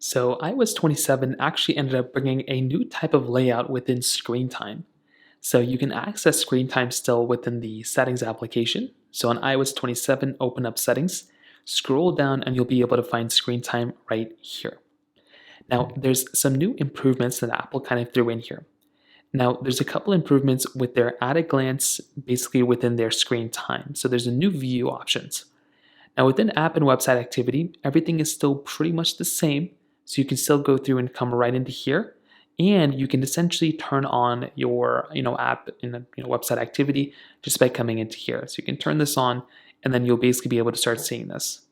So iOS 27 actually ended up bringing a new type of layout within screen time. So you can access screen time still within the settings application. So on iOS 27, open up settings, scroll down, and you'll be able to find screen time right here. Now, there's some new improvements that Apple kind of threw in here. Now, there's a couple improvements with their at a glance, basically within their screen time. So there's a new view options. Now within app and website activity, everything is still pretty much the same. So you can still go through and come right into here, and you can essentially turn on your app and website activity just by coming into here. So you can turn this on, and then you'll basically be able to start seeing this.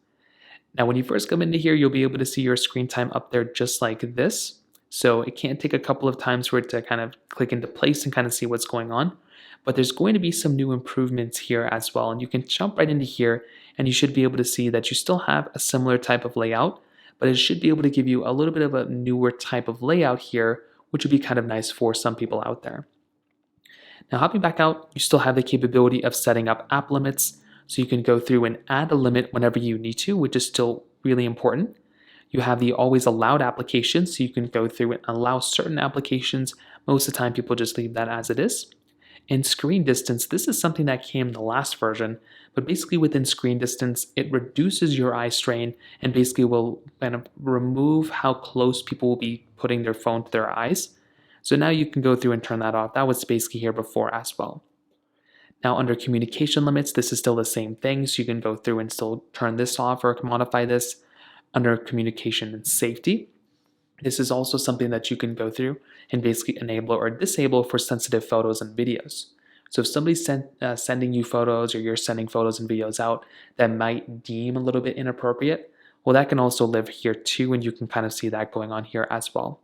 Now when you first come into here, you'll be able to see your screen time up there just like this. So it can take a couple of times for it to kind of click into place and kind of see what's going on. But there's going to be some new improvements here as well. And you can jump right into here and you should be able to see that you still have a similar type of layout, but it should be able to give you a little bit of a newer type of layout here, which would be kind of nice for some people out there. Now hopping back out, you still have the capability of setting up app limits. So you can go through and add a limit whenever you need to, which is still really important. You have the always allowed applications, so you can go through and allow certain applications. Most of the time people just leave that as it is. And screen distance, this is something that came in the last version, but basically within screen distance, it reduces your eye strain and basically will kind of remove how close people will be putting their phone to their eyes. So now you can go through and turn that off. That was basically here before as well. Now under communication limits, this is still the same thing. So you can go through and still turn this off or modify this. Under communication and safety, this is also something that you can go through and basically enable or disable for sensitive photos and videos. So if somebody's sending you photos or you're sending photos and videos out that might deem a little bit inappropriate, well, that can also live here too, and you can kind of see that going on here as well.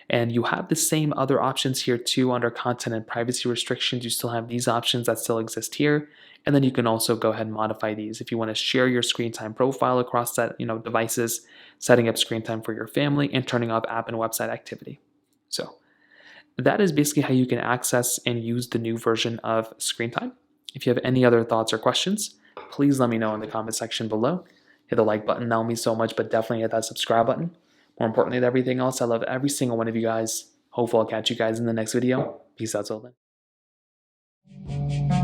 And you have the same other options here too under content and privacy restrictions. You still have these options that still exist here. And then you can also go ahead and modify these. If you want to share your screen time profile across that, devices, setting up screen time for your family, and turning off app and website activity. So that is basically how you can access and use the new version of screen time. If you have any other thoughts or questions, please let me know in the comment section below. Hit the like button, that will mean so much, but definitely hit that subscribe button. More importantly than everything else, I love every single one of you guys. Hopefully I'll catch you guys in the next video. Peace out till then.